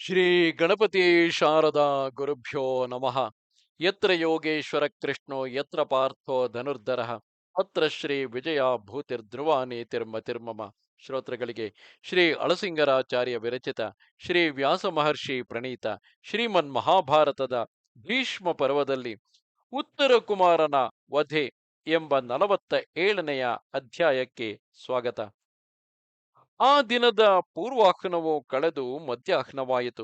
ಶ್ರೀ ಗಣಪತಿ ಶಾರದಾ ಗುರುಭ್ಯೋ ನಮಃ. ಯತ್ರ ಯೋಗೇಶ್ವರ ಕೃಷ್ಣೋ ಯತ್ರ ಪಾರ್ಥೋ ಧನುರ್ಧರಃ ಅತ್ರ ಶ್ರೀ ವಿಜಯ ಭೂತಿರ್ಧ್ರುವ ನೀತಿರ್ಮತಿರ್ಮಮ. ಶ್ರೋತೃಗಳಿಗೆ ಶ್ರೀ ಅಳಸಿಂಗರಾಚಾರ್ಯ ವಿರಚಿತ ಶ್ರೀ ವ್ಯಾಸ ಮಹರ್ಷಿ ಪ್ರಣೀತ ಶ್ರೀಮನ್ ಮಹಾಭಾರತದ ಭೀಷ್ಮ ಪರ್ವದಲ್ಲಿ ಉತ್ತರ ಕುಮಾರನ ವಧೆ ಎಂಬ 47ನೆಯ ಅಧ್ಯಾಯಕ್ಕೆ ಸ್ವಾಗತ. ಆ ದಿನದ ಪೂರ್ವಾಹ್ನವು ಕಳೆದು ಮಧ್ಯಾಹ್ನವಾಯಿತು.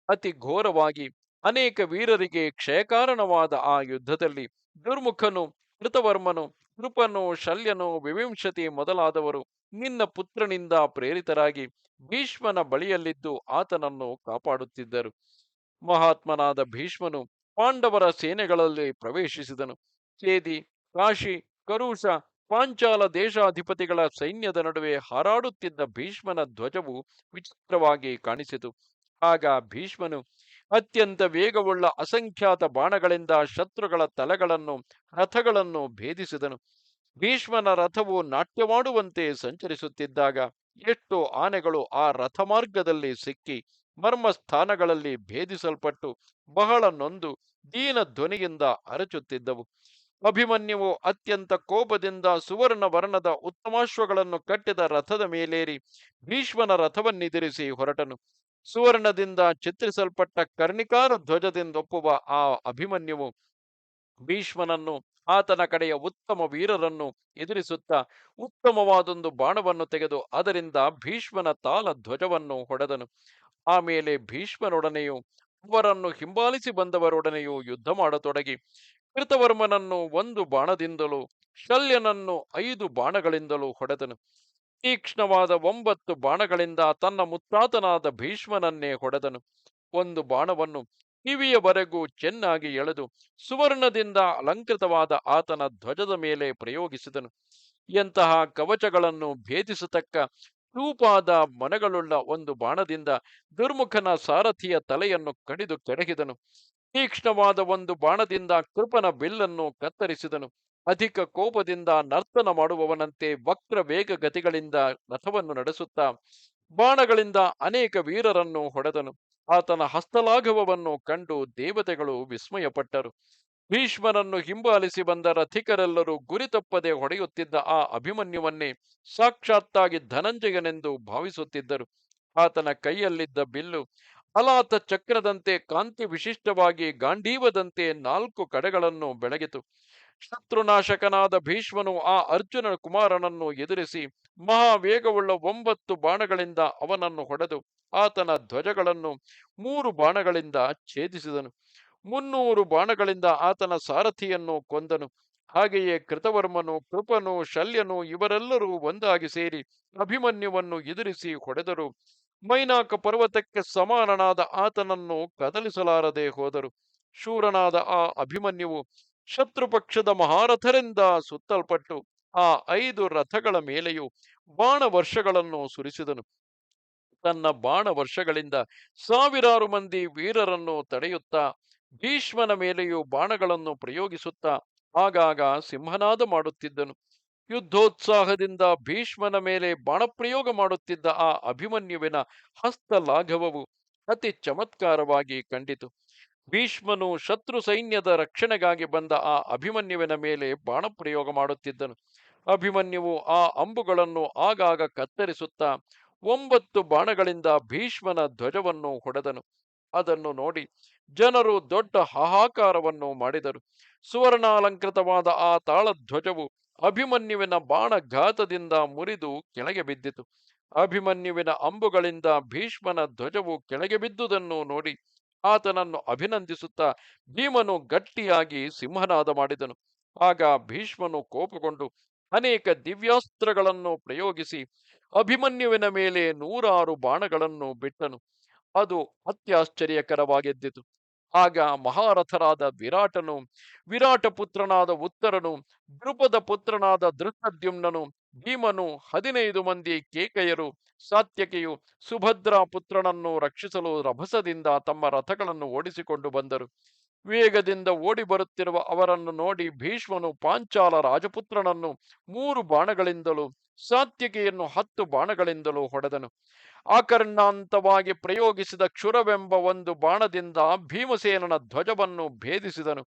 ಅತಿ ಘೋರವಾಗಿ ಅನೇಕ ವೀರರಿಗೆ ಕ್ಷಯಕಾರಣವಾದ ಆ ಯುದ್ಧದಲ್ಲಿ ದುರ್ಮುಖನು, ಕೃತವರ್ಮನು, ಕೃಪನು, ಶಲ್ಯನು, ವಿವಿಂಶತಿ ಮೊದಲಾದವರು ನಿನ್ನ ಪುತ್ರನಿಂದ ಪ್ರೇರಿತರಾಗಿ ಭೀಷ್ಮನ ಬಳಿಯಲ್ಲಿದ್ದು ಆತನನ್ನು ಕಾಪಾಡುತ್ತಿದ್ದರು. ಮಹಾತ್ಮನಾದ ಭೀಷ್ಮನು ಪಾಂಡವರ ಸೇನೆಗಳಲ್ಲಿ ಪ್ರವೇಶಿಸಿದನು. ಚೇದಿ, ಕಾಶಿ, ಕರುಷ, ಪಾಂಚಾಲ ದೇಶಾಧಿಪತಿಗಳ ಸೈನ್ಯದ ನಡುವೆ ಹಾರಾಡುತ್ತಿದ್ದ ಭೀಷ್ಮನ ಧ್ವಜವು ವಿಚಿತ್ರವಾಗಿ ಕಾಣಿಸಿತು. ಆಗ ಭೀಷ್ಮನು ಅತ್ಯಂತ ವೇಗವುಳ್ಳ ಅಸಂಖ್ಯಾತ ಬಾಣಗಳಿಂದ ಶತ್ರುಗಳ ತಲೆಗಳನ್ನು, ರಥಗಳನ್ನು ಭೇದಿಸಿದನು. ಭೀಷ್ಮನ ರಥವು ನಾಟ್ಯವಾಡುವಂತೆ ಸಂಚರಿಸುತ್ತಿದ್ದಾಗ ಎಷ್ಟೋ ಆನೆಗಳು ಆ ರಥಮಾರ್ಗದಲ್ಲಿ ಸಿಕ್ಕಿ ಮರ್ಮಸ್ಥಾನಗಳಲ್ಲಿ ಭೇದಿಸಲ್ಪಟ್ಟು ಬಹಳ ನೊಂದು ದೀನ ಧ್ವನಿಯಿಂದ ಅರಚುತ್ತಿದ್ದವು. ಅಭಿಮನ್ಯುವು ಅತ್ಯಂತ ಕೋಪದಿಂದ ಸುವರ್ಣ ವರ್ಣದ ಉತ್ತಮಾಶ್ವಗಳನ್ನು ಕಟ್ಟಿದ ರಥದ ಮೇಲೇರಿ ಭೀಷ್ಮನ ರಥವನ್ನೆದಿರಿಸಿ ಹೊರಟನು. ಸುವರ್ಣದಿಂದ ಚಿತ್ರಿಸಲ್ಪಟ್ಟ ಕರ್ಣಿಕಾರ ಧ್ವಜದಿಂದೊಪ್ಪುವ ಆ ಅಭಿಮನ್ಯುವು ಭೀಷ್ಮನನ್ನು, ಆತನ ಕಡೆಯ ಉತ್ತಮ ವೀರರನ್ನು ಎದುರಿಸುತ್ತಾ ಉತ್ತಮವಾದೊಂದು ಬಾಣವನ್ನು ತೆಗೆದು ಅದರಿಂದ ಭೀಷ್ಮನ ತಾಲ ಧ್ವಜವನ್ನು ಹೊಡೆದನು. ಆಮೇಲೆ ಭೀಷ್ಮನೊಡನೆಯೂ ಅವರನ್ನು ಹಿಂಬಾಲಿಸಿ ಬಂದವರೊಡನೆಯೂ ಯುದ್ಧ ಮಾಡತೊಡಗಿ ಕೃತವರ್ಮನನ್ನು 1 ಬಾಣದಿಂದಲೂ ಶಲ್ಯನನ್ನು 5 ಬಾಣಗಳಿಂದಲೂ ಹೊಡೆದನು. ತೀಕ್ಷ್ಣವಾದ 9 ಬಾಣಗಳಿಂದ ತನ್ನ ಮುತ್ತಾತನಾದ ಭೀಷ್ಮನನ್ನೇ ಹೊಡೆದನು. 1 ಬಾಣವನ್ನು ಕಿವಿಯವರೆಗೂ ಚೆನ್ನಾಗಿ ಎಳೆದು ಸುವರ್ಣದಿಂದ ಅಲಂಕೃತವಾದ ಆತನ ಧ್ವಜದ ಮೇಲೆ ಪ್ರಯೋಗಿಸಿದನು. ಎಂತಹ ಕವಚಗಳನ್ನು ಭೇದಿಸತಕ್ಕ ಚೂಪಾದ ಮೊನೆಗಳುಳ್ಳ 1 ಬಾಣದಿಂದ ದುರ್ಮುಖನ ಸಾರಥಿಯ ತಲೆಯನ್ನು ಕಡಿದು ಕೆಡಹಿದನು. ತೀಕ್ಷ್ಣವಾದ 1 ಬಾಣದಿಂದ ಕೃಪನ ಬಿಲ್ಲನ್ನು ಕತ್ತರಿಸಿದನು. ಅಧಿಕ ಕೋಪದಿಂದ ನರ್ತನ ಮಾಡುವವನಂತೆ ವಕ್ರ ವೇಗ ಗತಿಗಳಿಂದ ರಥವನ್ನು ನಡೆಸುತ್ತಾ ಬಾಣಗಳಿಂದ ಅನೇಕ ವೀರರನ್ನು ಹೊಡೆದನು. ಆತನ ಹಸ್ತಲಾಘವವನ್ನು ಕಂಡು ದೇವತೆಗಳು ವಿಸ್ಮಯಪಟ್ಟರು. ಭೀಷ್ಮನನ್ನು ಹಿಂಬಾಲಿಸಿ ಬಂದ ರಥಿಕರೆಲ್ಲರೂ ಗುರಿತಪ್ಪದೆ ಹೊಡೆಯುತ್ತಿದ್ದ ಆ ಅಭಿಮನ್ಯುವನ್ನೇ ಸಾಕ್ಷಾತ್ತಾಗಿ ಧನಂಜಯನೆಂದು ಭಾವಿಸುತ್ತಿದ್ದರು. ಆತನ ಕೈಯಲ್ಲಿದ್ದ ಬಿಲ್ಲು ಅಲಾತ ಚಕ್ರದಂತೆ ಕಾಂತಿ ವಿಶಿಷ್ಟವಾಗಿ ಗಾಂಡೀವದಂತೆ 4 ಕಡೆಗಳನ್ನು ಬೆಳಗಿತು. ಶತ್ರುನಾಶಕನಾದ ಭೀಷ್ಮನು ಆ ಅರ್ಜುನ ಕುಮಾರನನ್ನು ಎದುರಿಸಿ ಮಹಾವೇಗವುಳ್ಳ 9 ಬಾಣಗಳಿಂದ ಅವನನ್ನು ಹೊಡೆದು ಆತನ ಧ್ವಜಗಳನ್ನು 3 ಬಾಣಗಳಿಂದ ಛೇದಿಸಿದನು. 300 ಬಾಣಗಳಿಂದ ಆತನ ಸಾರಥಿಯನ್ನು ಕೊಂದನು. ಹಾಗೆಯೇ ಕೃತವರ್ಮನು, ಕೃಪನು, ಶಲ್ಯನು ಇವರೆಲ್ಲರೂ ಒಂದಾಗಿ ಸೇರಿ ಅಭಿಮನ್ಯುವನ್ನು ಎದುರಿಸಿ ಹೊಡೆದರು. ಮೈನಾಕ ಪರ್ವತಕ್ಕೆ ಸಮಾನನಾದ ಆತನನ್ನು ಕದಲಿಸಲಾರದೆ ಹೋದರು. ಶೂರನಾದ ಆ ಅಭಿಮನ್ಯುವು ಶತ್ರುಪಕ್ಷದ ಮಹಾರಥರಿಂದ ಸುತ್ತಲ್ಪಟ್ಟು ಆ 5 ರಥಗಳ ಮೇಲೆಯೂ ಬಾಣವರ್ಷಗಳನ್ನು ಸುರಿಸಿದನು. ತನ್ನ ಬಾಣವರ್ಷಗಳಿಂದ ಸಾವಿರಾರು ಮಂದಿ ವೀರರನ್ನು ತಡೆಯುತ್ತಾ ಭೀಷ್ಮನ ಮೇಲೆಯೂ ಬಾಣಗಳನ್ನು ಪ್ರಯೋಗಿಸುತ್ತಾ ಆಗಾಗ ಸಿಂಹನಾದ ಮಾಡುತ್ತಿದ್ದನು. ಯುದ್ಧೋತ್ಸಾಹದಿಂದ ಭೀಷ್ಮನ ಮೇಲೆ ಬಾಣಪ್ರಯೋಗ ಮಾಡುತ್ತಿದ್ದ ಆ ಅಭಿಮನ್ಯುವಿನ ಹಸ್ತಲಾಘವವು ಅತಿ ಚಮತ್ಕಾರವಾಗಿ ಕಂಡಿತು. ಭೀಷ್ಮನು ಶತ್ರು ಸೈನ್ಯದ ರಕ್ಷಣೆಗಾಗಿ ಬಂದ ಆ ಅಭಿಮನ್ಯುವಿನ ಮೇಲೆ ಬಾಣಪ್ರಯೋಗ ಮಾಡುತ್ತಿದ್ದನು. ಅಭಿಮನ್ಯುವು ಆ ಅಂಬುಗಳನ್ನು ಆಗಾಗ ಕತ್ತರಿಸುತ್ತಾ 9 ಬಾಣಗಳಿಂದ ಭೀಷ್ಮನ ಧ್ವಜವನ್ನು ಹೊಡೆದನು. ಅದನ್ನು ನೋಡಿ ಜನರು ದೊಡ್ಡ ಹಾಹಾಕಾರವನ್ನು ಮಾಡಿದರು. ಸುವರ್ಣಾಲಂಕೃತವಾದ ಆ ತಾಳಧ್ವಜವು ಅಭಿಮನ್ಯುವಿನ ಬಾಣಘಾತದಿಂದ ಮುರಿದು ಕೆಳಗೆ ಬಿದ್ದಿತು. ಅಭಿಮನ್ಯುವಿನ ಅಂಬುಗಳಿಂದ ಭೀಷ್ಮನ ಧ್ವಜವು ಕೆಳಗೆ ಬಿದ್ದುದನ್ನು ನೋಡಿ ಆತನನ್ನು ಅಭಿನಂದಿಸುತ್ತಾ ಭೀಮನು ಗಟ್ಟಿಯಾಗಿ ಸಿಂಹನಾದ ಮಾಡಿದನು. ಆಗ ಭೀಷ್ಮನು ಕೋಪಗೊಂಡು ಅನೇಕ ದಿವ್ಯಾಸ್ತ್ರಗಳನ್ನು ಪ್ರಯೋಗಿಸಿ ಅಭಿಮನ್ಯುವಿನ ಮೇಲೆ 106 ಬಾಣಗಳನ್ನು ಬಿಟ್ಟನು. ಅದು ಅತ್ಯಾಶ್ಚರ್ಯಕರವಾಗಿದ್ದಿತು. ಆಗ ಮಹಾರಥರಾದ ವಿರಾಟನು, ವಿರಾಟ ಪುತ್ರನಾದ ಉತ್ತರನು, ದೃಪದ ಪುತ್ರನಾದ ಧೃಷ್ಟದ್ಯುಮ್ನನು, ಭೀಮನು 15 ಮಂದಿ ಕೇಕಯರು, ಸಾತ್ಯಕಿಯು, ಸುಭದ್ರಾ ಪುತ್ರನನ್ನು ರಕ್ಷಿಸಲು ರಭಸದಿಂದ ತಮ್ಮ ರಥಗಳನ್ನು ಓಡಿಸಿಕೊಂಡು ಬಂದರು. ವೇಗದಿಂದ ಓಡಿ ಬರುತ್ತಿರುವ ಅವರನ್ನು ನೋಡಿ ಭೀಷ್ಮನು ಪಾಂಚಾಲ ರಾಜಪುತ್ರನನ್ನು 3 ಬಾಣಗಳಿಂದಲೂ ಸಾತ್ಯಕಿಯನ್ನು 10 ಬಾಣಗಳಿಂದಲೂ ಹೊಡೆದನು. ಆಕರ್ಣಾಂತವಾಗಿ ಪ್ರಯೋಗಿಸಿದ ಕ್ಷುರವೆಂಬ ಒಂದು ಬಾಣದಿಂದ ಭೀಮಸೇನನ ಧ್ವಜವನ್ನು ಭೇದಿಸಿದನು.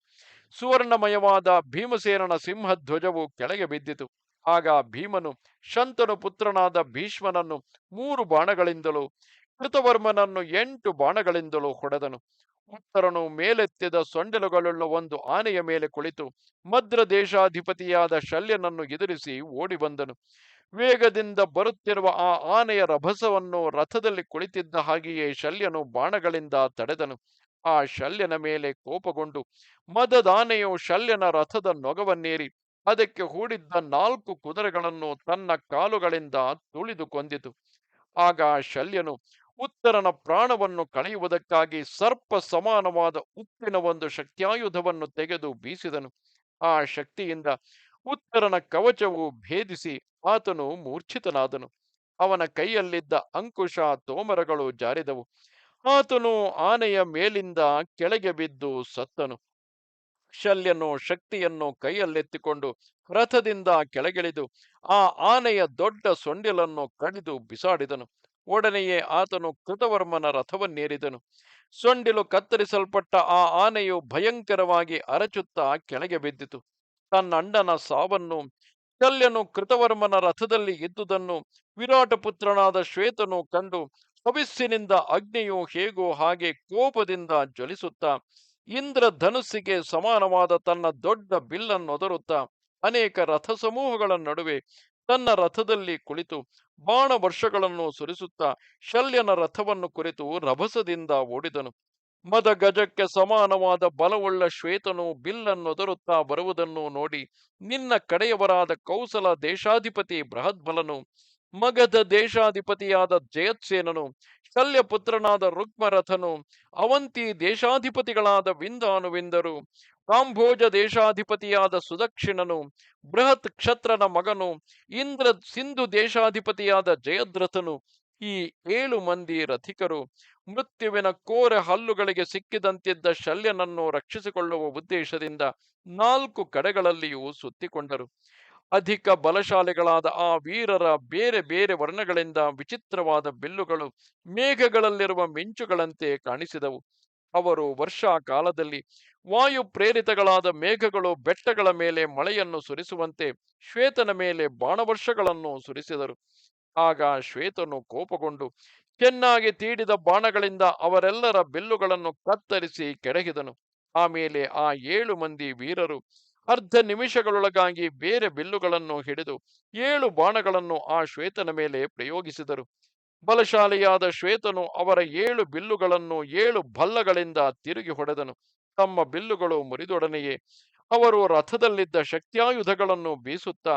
ಸುವರ್ಣಮಯವಾದ ಭೀಮಸೇನನ ಸಿಂಹಧ್ವಜವು ಕೆಳಗೆ ಬಿದ್ದಿತು. ಆಗ ಭೀಮನು ಶಂತನು ಪುತ್ರನಾದ ಭೀಷ್ಮನನ್ನು 3 ಬಾಣಗಳಿಂದಲೂ ಕೃತವರ್ಮನನ್ನು 8 ಬಾಣಗಳಿಂದಲೂ ಹೊಡೆದನು. ಉತ್ತರನು ಮೇಲೆತ್ತಿದ ಸೊಂಡೆಲುಗಳುಳ್ಳ ಒಂದು ಆನೆಯ ಮೇಲೆ ಕುಳಿತು ಮದ್ರ ದೇಶಾಧಿಪತಿಯಾದ ಶಲ್ಯನನ್ನು ಎದುರಿಸಿ ಓಡಿ ಬಂದನು. ವೇಗದಿಂದ ಬರುತ್ತಿರುವ ಆ ಆನೆಯ ರಭಸವನ್ನು ರಥದಲ್ಲಿ ಕುಳಿತಿದ್ದ ಹಾಗೆಯೇ ಶಲ್ಯನು ಬಾಣಗಳಿಂದ ತಡೆದನು. ಆ ಶಲ್ಯನ ಮೇಲೆ ಕೋಪಗೊಂಡು ಮದದಾನೆಯು ಶಲ್ಯನ ರಥದ ನೊಗವನ್ನೇರಿ ಅದಕ್ಕೆ ಹೂಡಿದ್ದ 4 ಕುದುರೆಗಳನ್ನು ತನ್ನ ಕಾಲುಗಳಿಂದ ತುಳಿದು ಕೊಂದಿತು. ಆಗ ಶಲ್ಯನು ಉತ್ತರನ ಪ್ರಾಣವನ್ನು ಕಳೆಯುವುದಕ್ಕಾಗಿ ಸರ್ಪ ಸಮಾನವಾದ ಉಪ್ಪಿನ ಒಂದು ಶಕ್ತ್ಯಾಯುಧವನ್ನು ತೆಗೆದು ಬೀಸಿದನು. ಆ ಶಕ್ತಿಯಿಂದ ಉತ್ತರನ ಕವಚವು ಭೇದಿಸಿ ಆತನು ಮೂರ್ಛಿತನಾದನು. ಅವನ ಕೈಯಲ್ಲಿದ್ದ ಅಂಕುಶ ತೋಮರಗಳು ಜಾರಿದವು. ಆತನು ಆನೆಯ ಮೇಲಿಂದ ಕೆಳಗೆ ಬಿದ್ದು ಸತ್ತನು. ಶಲ್ಯನು ಶಕ್ತಿಯನ್ನು ಕೈಯಲ್ಲೆತ್ತಿಕೊಂಡು ರಥದಿಂದ ಕೆಳಗಿಳಿದು ಆ ಆನೆಯ ದೊಡ್ಡ ಸೊಂಡಿಲನ್ನು ಕಡಿದು ಬಿಸಾಡಿದನು. ಒಡನೆಯೇ ಆತನು ಕೃತವರ್ಮನ ರಥವನ್ನೇರಿದನು. ಸೊಂಡಿಲು ಕತ್ತರಿಸಲ್ಪಟ್ಟ ಆ ಆನೆಯು ಭಯಂಕರವಾಗಿ ಅರಚುತ್ತಾ ಕೆಳಗೆ ಬಿದ್ದಿತು. ತನ್ನಣ್ಣನ ಸಾವನ್ನು, ಶಲ್ಯನು ಕೃತವರ್ಮನ ರಥದಲ್ಲಿ ಇದ್ದುದನ್ನು ವಿರಾಟ ಪುತ್ರನಾದ ಶ್ವೇತನು ಕಂಡು ಹವಿಸ್ಸಿನಿಂದ ಅಗ್ನಿಯು ಹೇಗೋ ಹಾಗೆ ಕೋಪದಿಂದ ಜ್ವಲಿಸುತ್ತಾ ಇಂದ್ರಧನುಸ್ಸಿಗೆ ಸಮಾನವಾದ ತನ್ನ ದೊಡ್ಡ ಬಿಲ್ಲನ್ನೊದರುತ್ತಾ ಅನೇಕ ರಥಸಮೂಹಗಳ ನಡುವೆ ತನ್ನ ರಥದಲ್ಲಿ ಕುಳಿತು ಬಾಣವರ್ಷಗಳನ್ನು ಸುರಿಸುತ್ತಾ ಶಲ್ಯನ ರಥವನ್ನು ಕುರಿತು ರಭಸದಿಂದ ಓಡಿದನು. ಮದಗಜಕ್ಕೆ ಸಮಾನವಾದ ಬಲವುಳ್ಳ ಶ್ವೇತನು ಬಿಲ್ಲನ್ನೊದರುತ್ತಾ ಬರುವುದನ್ನು ನೋಡಿ ನಿನ್ನ ಕಡೆಯವರಾದ ಕೌಸಲ ದೇಶಾಧಿಪತಿ ಬೃಹದ್ಬಲನು, ಮಗಧ ದೇಶಾಧಿಪತಿಯಾದ ಜಯತ್ಸೇನನು, ಶಲ್ಯಪುತ್ರನಾದ ರುಕ್ಮರಥನು, ಅವಂತಿ ದೇಶಾಧಿಪತಿಗಳಾದ ವಿಂದಾನುವಿಂದರು, ಕಾಂಭೋಜ ದೇಶಾಧಿಪತಿಯಾದ ಸುದಕ್ಷಿಣನು, ಬೃಹತ್ ಕ್ಷತ್ರನ ಮಗನು, ಇಂದ್ರ ಸಿಂಧು ದೇಶಾಧಿಪತಿಯಾದ ಜಯದ್ರಥನು, ಈ 7 ಮಂದಿ ರಥಿಕರು ಮೃತ್ಯುವಿನ ಕೋರೆ ಹಲ್ಲುಗಳಿಗೆ ಸಿಕ್ಕಿದಂತಿದ್ದ ಶಲ್ಯನನ್ನು ರಕ್ಷಿಸಿಕೊಳ್ಳುವ ಉದ್ದೇಶದಿಂದ 4 ಕಡೆಗಳಲ್ಲಿಯೂ ಸುತ್ತಿಕೊಂಡರು. ಅಧಿಕ ಬಲಶಾಲಿಗಳಾದ ಆ ವೀರರ ಬೇರೆ ಬೇರೆ ವರ್ಣಗಳಿಂದ ವಿಚಿತ್ರವಾದ ಬಿಲ್ಲುಗಳು ಮೇಘಗಳಲ್ಲಿರುವ ಮಿಂಚುಗಳಂತೆ ಕಾಣಿಸಿದವು. ಅವರು ವರ್ಷಾಕಾಲದಲ್ಲಿ ವಾಯು ಪ್ರೇರಿತಗಳಾದ ಮೇಘಗಳು ಬೆಟ್ಟಗಳ ಮೇಲೆ ಮಳೆಯನ್ನು ಸುರಿಸುವಂತೆ ಶ್ವೇತನ ಮೇಲೆ ಬಾಣವರ್ಷಗಳನ್ನು ಸುರಿಸಿದರು. ಆಗ ಶ್ವೇತನು ಕೋಪಗೊಂಡು ಚೆನ್ನಾಗಿ ತೀಡಿದ ಬಾಣಗಳಿಂದ ಅವರೆಲ್ಲರ ಬಿಲ್ಲುಗಳನ್ನು ಕತ್ತರಿಸಿ ಕೆಡಹಿದನು. ಆಮೇಲೆ ಆ 7 ಮಂದಿ ವೀರರು ಅರ್ಧ ನಿಮಿಷಗಳೊಳಗಾಗಿ ಬೇರೆ ಬಿಲ್ಲುಗಳನ್ನು ಹಿಡಿದು 7 ಬಾಣಗಳನ್ನು ಆ ಶ್ವೇತನ ಮೇಲೆ ಪ್ರಯೋಗಿಸಿದರು. ಬಲಶಾಲಿಯಾದ ಶ್ವೇತನು ಅವರ 7 ಬಿಲ್ಲುಗಳನ್ನು 7 ಭಲ್ಲಗಳಿಂದ ತಿರುಗಿ ಹೊಡೆದನು. ತಮ್ಮ ಬಿಲ್ಲುಗಳು ಮುರಿದೊಡನೆಯೇ ಅವರು ರಥದಲ್ಲಿದ್ದ ಶಕ್ತ್ಯಾಯುಧಗಳನ್ನು ಬೀಸುತ್ತಾ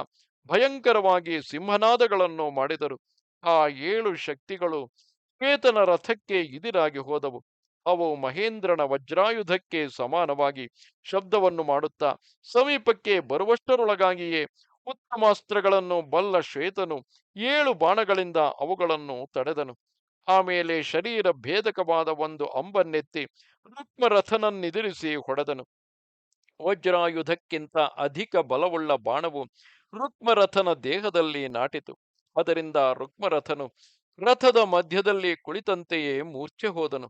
ಭಯಂಕರವಾಗಿ ಸಿಂಹನಾದಗಳನ್ನು ಮಾಡಿದರು. ಆ 7 ಶಕ್ತಿಗಳು ಶ್ವೇತನ ರಥಕ್ಕೆ ಇದಿರಾಗಿ ಹೋದವು. ಅವು ಮಹೇಂದ್ರನ ವಜ್ರಾಯುಧಕ್ಕೆ ಸಮಾನವಾಗಿ ಶಬ್ದವನ್ನು ಮಾಡುತ್ತಾ ಸಮೀಪಕ್ಕೆ ಬರುವಷ್ಟರೊಳಗಾಗಿಯೇ ಉತ್ತಮಾಸ್ತ್ರಗಳನ್ನು ಬಲ್ಲ ಶ್ವೇತನು 7 ಬಾಣಗಳಿಂದ ಅವುಗಳನ್ನು ತಡೆದನು. ಆಮೇಲೆ ಶರೀರ ಭೇದಕವಾದ ಒಂದು ಅಂಬನ್ನೆತ್ತಿ ರುಕ್ಮರಥನನ್ನೆದುರಿಸಿ ಹೊಡೆದನು. ವಜ್ರಾಯುಧಕ್ಕಿಂತ ಅಧಿಕ ಬಲವುಳ್ಳ ಬಾಣವು ರುಕ್ಮರಥನ ದೇಹದಲ್ಲಿ ನಾಟಿತು. ಅದರಿಂದ ರುಕ್ಮರಥನು ರಥದ ಮಧ್ಯದಲ್ಲಿ ಕುಳಿತಂತೆಯೇ ಮೂರ್ಛೆ ಹೋದನು.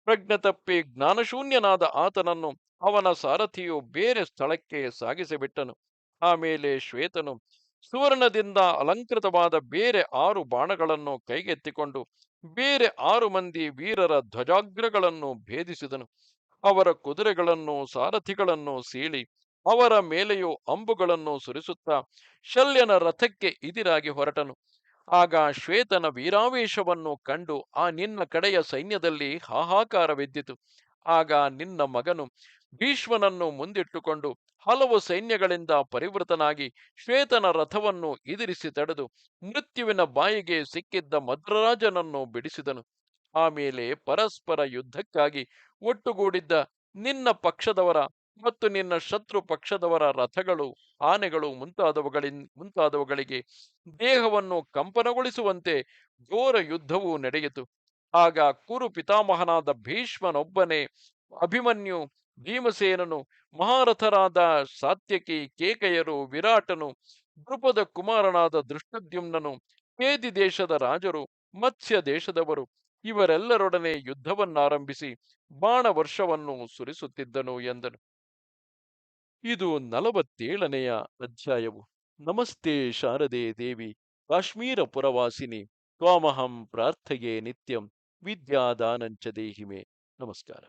ಪ್ರಜ್ಞೆ ತಪ್ಪಿ ಜ್ಞಾನಶೂನ್ಯನಾದ ಆತನನ್ನು ಅವನ ಸಾರಥಿಯು ಬೇರೆ ಸ್ಥಳಕ್ಕೆ ಸಾಗಿಸಿಬಿಟ್ಟನು. ಆಮೇಲೆ ಶ್ವೇತನು ಸುವರ್ಣದಿಂದ ಅಲಂಕೃತವಾದ ಬೇರೆ 6 ಬಾಣಗಳನ್ನು ಕೈಗೆತ್ತಿಕೊಂಡು ಬೇರೆ 6 ಮಂದಿ ವೀರರ ಧ್ವಜಾಗ್ರಗಳನ್ನು ಭೇದಿಸಿದನು. ಅವರ ಕುದುರೆಗಳನ್ನು ಸಾರಥಿಗಳನ್ನು ಸೀಳಿ ಅವರ ಮೇಲೆಯೂ ಅಂಬುಗಳನ್ನು ಸುರಿಸುತ್ತಾ ಶಲ್ಯನ ರಥಕ್ಕೆ ಇದಿರಾಗಿ ಹೊರಟನು. ಆಗ ಶ್ವೇತನ ವೀರಾವೇಶವನ್ನು ಕಂಡು ಆ ನಿನ್ನ ಕಡೆಯ ಸೈನ್ಯದಲ್ಲಿ ಹಾಹಾಕಾರವೆದ್ದಿತು. ಆಗ ನಿನ್ನ ಮಗನು ಭೀಷ್ಮನನ್ನು ಮುಂದಿಟ್ಟುಕೊಂಡು ಹಲವು ಸೈನ್ಯಗಳಿಂದ ಪರಿವೃತನಾಗಿ ಶ್ವೇತನ ರಥವನ್ನು ಇದಿರಿಸಿ ತಡೆದು ಮೃತ್ಯುವಿನ ಬಾಯಿಗೆ ಸಿಕ್ಕಿದ್ದ ಮದ್ರರಾಜನನ್ನು ಬಿಡಿಸಿದನು. ಆಮೇಲೆ ಪರಸ್ಪರ ಯುದ್ಧಕ್ಕಾಗಿ ಒಟ್ಟುಗೂಡಿದ್ದ ನಿನ್ನ ಪಕ್ಷದವರ ಮತ್ತು ನಿನ್ನ ಶತ್ರು ಪಕ್ಷದವರ ರಥಗಳು, ಆನೆಗಳು ಮುಂತಾದವುಗಳಿಗೆ ದೇಹವನ್ನು ಕಂಪನಗೊಳಿಸುವಂತೆ ಘೋರ ಯುದ್ಧವು ನಡೆಯಿತು. ಆಗ ಕುರು ಪಿತಾಮಹನಾದ ಭೀಷ್ಮನೊಬ್ಬನೇ, ಅಭಿಮನ್ಯು, ಭೀಮಸೇನನು, ಮಹಾರಥರಾದ ಸಾತ್ಯಕಿ, ಕೇಕಯರು, ವಿರಾಟನು, ದೃಪದ ಕುಮಾರನಾದ ದೃಷ್ಟದ್ಯುಮ್ನನು, ಕೇದಿ ದೇಶದ ರಾಜರು, ಮತ್ಸ್ಯ ದೇಶದವರು ಇವರೆಲ್ಲರೊಡನೆ ಯುದ್ಧವನ್ನಾರಂಭಿಸಿ ಬಾಣ ವರ್ಷವನ್ನು ಸುರಿಸುತ್ತಿದ್ದನು ಎಂದನು. ಇದು 47ನೆಯ ಅಧ್ಯಾಯವು. ನಮಸ್ತೆ ಶಾರದೆ ದೇವಿ, ಕಾಶ್ಮೀರ ಪುರವಾಸಿನಿ, ತ್ವಾಮಹಂ ಪ್ರಾರ್ಥಯೇ ನಿತ್ಯಂ, ವಿದ್ಯಾದಾನಂಚ ದೇಹಿಮೆ. ನಮಸ್ಕಾರ.